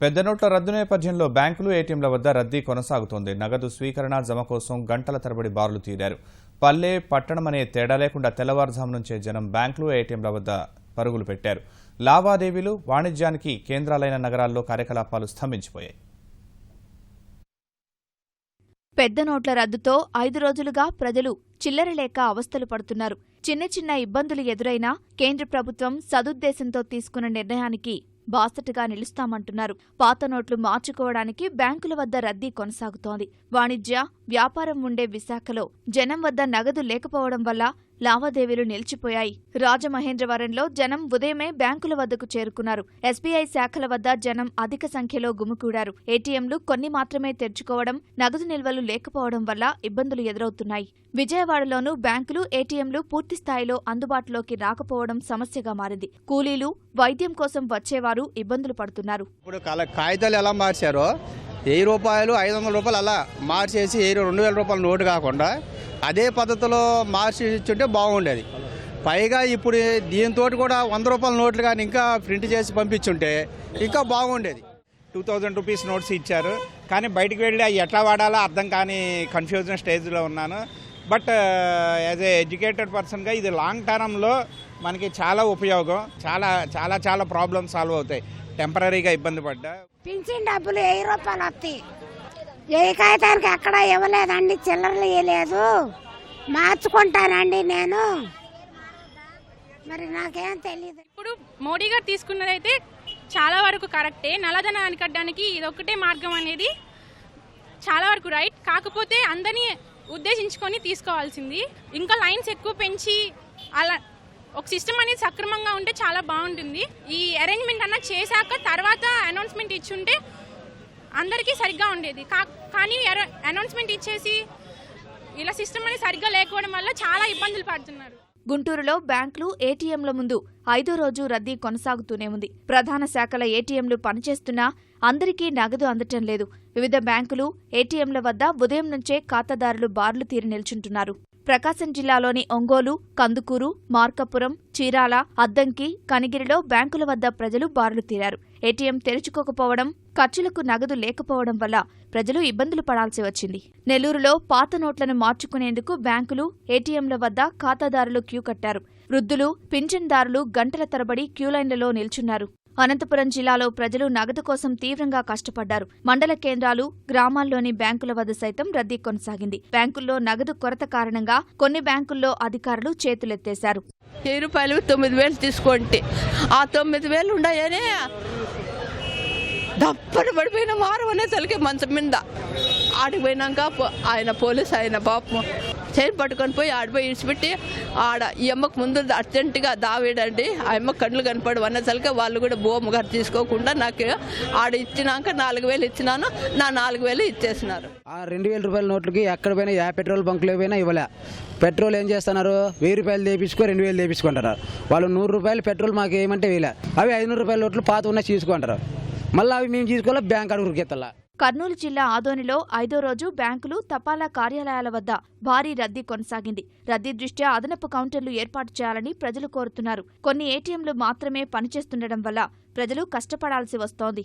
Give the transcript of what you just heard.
పెద్ద నోట్ల రద్దు నేపథ్యంలో బ్యాంకులు ఏటీఎంల వద్ద రద్దీ కొనసాగుతోంది. నగదు స్వీకరణ జమ కోసం గంటల తరబడి బారులు తీరారు. పల్లె పట్టణం అనే తేడా లేకుండా తెల్లవారుజాము నుంచే జనం బ్యాంకులు ఏటీఎంల వద్ద పరుగులు పెట్టారు. లావాదేవీలు వాణిజ్యానికి కేంద్రాలైన నగరాల్లో కార్యకలాపాలు స్తంభించిపోయాయి. పెద్ద నోట్ల రద్దుతో 5 రోజులుగా ప్రజలు చిల్లర లేక అవస్థలు పడుతున్నారు. చిన్న చిన్న ఇబ్బందులు ఎదురైనా కేంద్ర ప్రభుత్వం సదుద్దేశంతో తీసుకున్న నిర్ణయానికి బాసటగా నిలుస్తామంటున్నారు. పాత నోట్లు మార్చుకోవడానికి బ్యాంకుల వద్ద రద్దీ కొనసాగుతోంది. వాణిజ్య వ్యాపారం ఉండే విశాఖలో జనం వద్ద నగదు లేకపోవడం వల్ల లావాదేవీలు నిలిచిపోయాయి. రాజమహేంద్రవరంలో జనం ఉదయమే బ్యాంకుల వద్దకు చేరుకున్నారు. ఎస్బీఐ శాఖల వద్ద జనం అధిక సంఖ్యలో గుమికూడారు. ఏటీఎంలు కొన్ని మాత్రమే తెరుచుకోవడం, నగదు నిల్వలు లేకపోవడం వల్ల ఇబ్బందులు ఎదురవుతున్నాయి. విజయవాడలోనూ బ్యాంకులు, ఏటీఎంలు పూర్తిస్థాయిలో అందుబాటులోకి రాకపోవడం సమస్యగా మారింది. కూలీలు, వైద్యం కోసం వచ్చేవారు ఇబ్బందులు పడుతున్నారు. ఇప్పుడు కాగితాలు ఎలా మార్చారో 1000 రూపాయలు 500 రూపాయలు అలా మార్చేసి 2000 రూపాయల నోటు కాకుండా అదే పద్ధతిలో మార్చి ఇచ్చుంటే బాగుండేది. పైగా ఇప్పుడు దీంతో కూడా 100 రూపాయల నోట్లు కానీ ఇంకా ప్రింట్ చేసి పంపించుంటే ఇంకా బాగుండేది. 2000 రూపీస్ నోట్స్ ఇచ్చారు, కానీ బయటికి వెళ్ళి ఎట్లా వాడాలో అర్థం కాని కన్ఫ్యూజన్ స్టేజ్లో ఉన్నాను. బట్ యాజ్ ఏ ఎడ్యుకేటెడ్ పర్సన్గా ఇది లాంగ్ టర్మ్లో మనకి చాలా ఉపయోగం. చాలా చాలా చాలా ప్రాబ్లమ్స్ సాల్వ్ అవుతాయి. టెంపరీగా ఇబ్బంది పడ్డా పింఛన్ డబ్బులు 1000 రూపాయలు వస్తాయి. ఏ కాగితానికి ఎక్కడ ఇవ్వలేదండి, చిల్లరలు ఇవ్వలేదు. మార్చుకుంటానండి నేను, మరి నాకేం తెలియదు. ఇప్పుడు మోడీ గారు తీసుకున్నదైతే చాలా వరకు కరెక్టే. నల్లధనం అరికట్టడానికి ఇదొక్కటే మార్గం అనేది చాలా వరకు రైట్. కాకపోతే అందరినీ ఉద్దేశించుకొని తీసుకోవాల్సింది. ఇంకా లైన్స్ ఎక్కువ పెంచి అలా ఒక సిస్టమ్ అనేది సక్రమంగా ఉంటే చాలా బాగుంటుంది. ఈ అరేంజ్మెంట్ అన్న చేశాక తర్వాత అనౌన్స్మెంట్ ఇచ్చుంటే అందరికీ సరిగ్గా ఉండేది. కానీ అనౌన్స్మెంట్ ఇచ్చేసి ఇలా సిస్టమ్ అనేది సరిగ్గా లేకపోవడం వల్ల చాలా ఇబ్బందులు పడుతున్నారు. గుంటూరులో బ్యాంకులు, ఏటీఎంల ముందు 5వ రోజు రద్దీ కొనసాగుతూనే ఉంది. ప్రధాన శాఖల ఏటీఎంలు పనిచేస్తున్నా అందరికీ నగదు అందటం లేదు. వివిధ బ్యాంకులు, ఏటీఎంల వద్ద ఉదయం నుంచే ఖాతాదారులు బార్లు తీరి నిల్చుంటున్నారు. ప్రకాశం జిల్లాలోని ఒంగోలు, కందుకూరు, మార్కాపురం, చీరాల, అద్దంకి, కనిగిరిలో బ్యాంకుల వద్ద ప్రజలు బారులు తీరారు. ఏటీఎం తెరుచుకోకపోవడం, ఖర్చులకు నగదు లేకపోవడం వల్ల ప్రజలు ఇబ్బందులు పడాల్సి వచ్చింది. నెల్లూరులో పాత నోట్లను మార్చుకునేందుకు బ్యాంకులు, ఏటీఎంల వద్ద ఖాతాదారులు క్యూ కట్టారు. వృద్ధులు, పింఛన్దారులు గంటల తరబడి క్యూలైన్లలో నిల్చున్నారు. అనంతపురం జిల్లాలో ప్రజలు నగదు కోసం తీవ్రంగా కష్టపడ్డారు. మండల కేంద్రాలు, గ్రామాల్లోని బ్యాంకుల వద్ద సైతం రద్దీ కొనసాగింది. బ్యాంకుల్లో నగదు కొరత కారణంగా కొన్ని బ్యాంకుల్లో అధికారులు చేతులెత్తేశారు. 1000 రూపాయలు 9000 తీసుకుంటే ఆ 9000 ఉన్నాయనే దప్పని పడిపోయిన మారు అనే తలకి మంచం మీద ఆడిపోయినాక ఆయన పోలీసు ఆయన పాపం చైన్ పట్టుకొని పోయి ఆడిపోయి ఇడిచిపెట్టి ఆడ ఈ అమ్మకు ముందు అర్జెంటుగా దావేడండి ఆ అమ్మ కళ్ళు కనపడు అన్నసరికి వాళ్ళు కూడా బోమ్మగారు తీసుకోకుండా నాకు ఆడ ఇచ్చినాక 4000 ఇచ్చినాను. నా 4000 ఇచ్చేసినారు. ఆ 2000 రూపాయల నోట్లకి ఎక్కడ పోయినా ఏ పెట్రోల్ బంకులో పోయినా ఇవ్వలే. పెట్రోల్ ఏం చేస్తున్నారు, 1000 రూపాయలు తెప్పించుకో 2000 తెప్పించుకుంటారు. వాళ్ళు 100 రూపాయలు పెట్రోల్ మాకు ఏమంటే వేయలే. అవి 500 రూపాయల నోట్లు పాత ఉన్న తీసుకుంటారు. మళ్ళీ అవి మేము తీసుకోవాలి బ్యాంక్ అడుగురికి ఎత్తలా. కర్నూలు జిల్లా ఆదోనిలో 5వ రోజు బ్యాంకులు, తపాలా కార్యాలయాల వద్ద భారీ రద్దీ కొనసాగింది. రద్దీ దృష్ట్యా అదనపు కౌంటర్లు ఏర్పాటు చేయాలని ప్రజలు కోరుతున్నారు. కొన్ని ఏటీఎంలు మాత్రమే పనిచేస్తుండటం వల్ల ప్రజలు కష్టపడాల్సి వస్తోంది.